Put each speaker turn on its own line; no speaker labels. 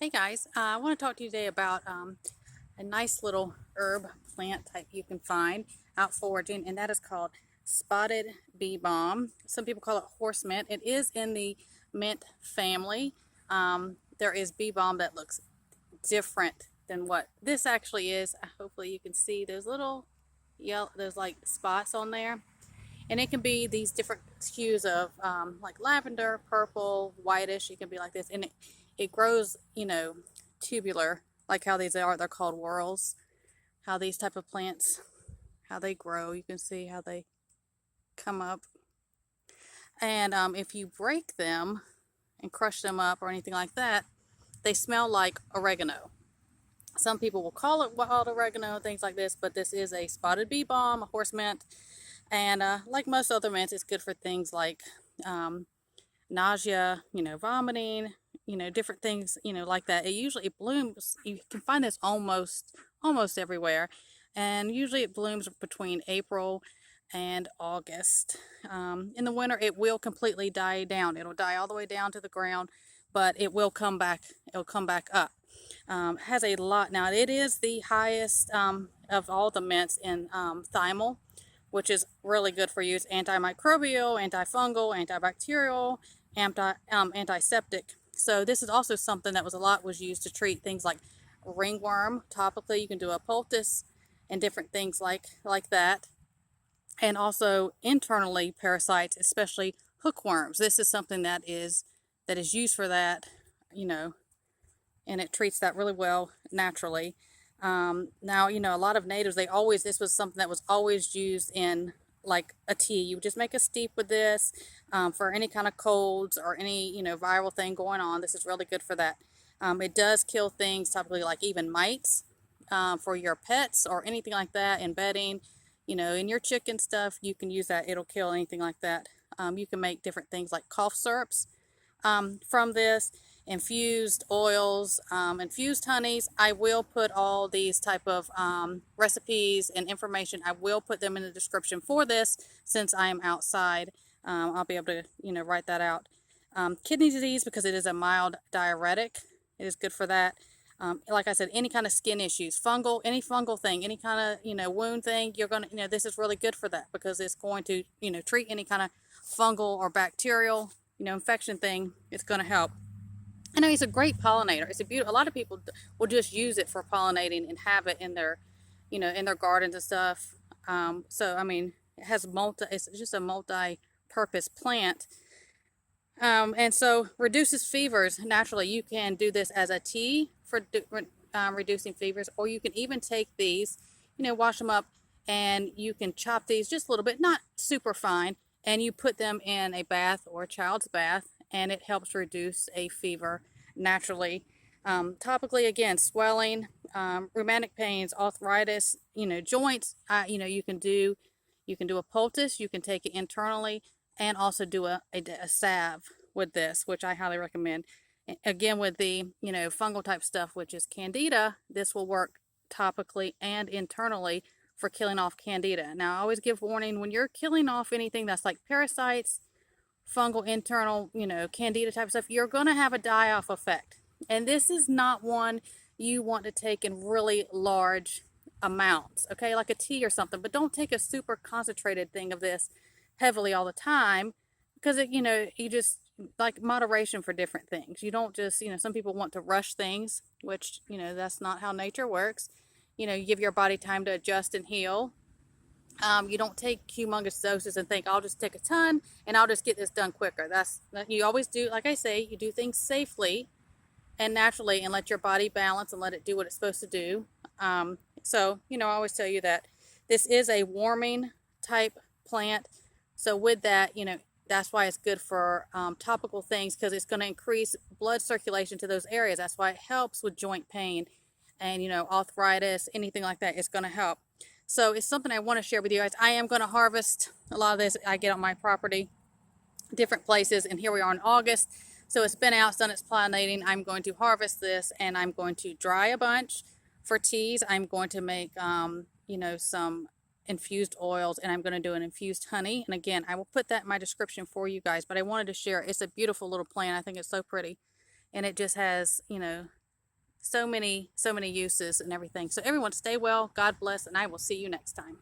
Hey guys, I want to talk to you today about a nice little herb plant type you can find out foraging, and that is called spotted bee balm. Some people call it horsemint. It is in the mint family. There is bee balm that looks different than what this actually is. Hopefully you can see those little yellow, those like spots on there. And it can be these different hues of like lavender, purple, whitish. It can be like this, and it grows, tubular, like how these are. They're called whorls. How these type of plants, how they grow. You can see how they come up. And if you break them and crush them up or anything like that, they smell like oregano. Some people will call it wild oregano, things like this, but this is a spotted bee balm, a horse mint. And like most other mints, it's good for things like nausea, vomiting, different things, like that. It blooms. You can find this almost everywhere, and usually it blooms between April and August. In the winter, it will completely die down. It'll die all the way down to the ground, but it will come back. It'll come back up. Has a lot now. It is the highest of all the mints in thymol, which is really good for you. It's antimicrobial, antifungal, antibacterial, antiseptic. So this is also something that was used to treat things like ringworm. Topically, you can do a poultice and different things like that. And also internally parasites, especially hookworms. This is something that is used for that, and it treats that really well naturally. Now, a lot of natives, this was something that was always used in like a tea. You would just make a steep with this for any kind of colds or any, viral thing going on. This is really good for that. It does kill things, typically like even mites for your pets or anything like that in bedding, in your chicken stuff, you can use that. It'll kill anything like that. You can make different things like cough syrups from this, infused oils, infused honeys. I will put all these type of recipes and information. I will put them in the description for this since I am outside. I'll be able to write that out. Kidney disease, because it is a mild diuretic. It is good for that. Like I said, any kind of skin issues, any fungal thing, any kind of wound thing, you're gonna this is really good for that because it's going to treat any kind of fungal or bacterial infection thing. It's going to help. I know he's a great pollinator. It's a beautiful. A lot of people will just use it for pollinating and have it in their, in their gardens and stuff. So I mean, it's just a multi-purpose plant. And so reduces fevers naturally. You can do this as a tea for reducing fevers, or you can even take these, wash them up, and you can chop these just a little bit, not super fine, and you put them in a bath or a child's bath, and it helps reduce a fever naturally. Topically, again, swelling, rheumatic pains, arthritis, joints. You can do a poultice. You can take it internally, and also do a salve with this, which I highly recommend. Again, with the fungal type stuff, which is candida, this will work topically and internally for killing off candida. Now, I always give warning when you're killing off anything that's like parasites, fungal, internal, candida type stuff, you're going to have a die-off effect. And this is not one you want to take in really large amounts, okay, like a tea or something. But don't take a super concentrated thing of this heavily all the time, because you just like moderation for different things. You don't just, some people want to rush things, which, that's not how nature works. You give your body time to adjust and heal. You don't take humongous doses and think, I'll just take a ton and I'll just get this done quicker. You always do, like I say, you do things safely and naturally and let your body balance and let it do what it's supposed to do. So, I always tell you that this is a warming type plant. So with that, that's why it's good for topical things, because it's going to increase blood circulation to those areas. That's why it helps with joint pain and, arthritis, anything like that. It's going to help. So it's something I want to share with you guys. I am going to harvest a lot of this. I get on my property, different places, and here we are in August. So it's been out, it's done its pollinating. I'm going to harvest this, and I'm going to dry a bunch for teas. I'm going to make, some infused oils, and I'm going to do an infused honey. And again, I will put that in my description for you guys, but I wanted to share. It's a beautiful little plant. I think it's so pretty, and it just has, so many uses and everything. So everyone stay well, God bless, and I will see you next time.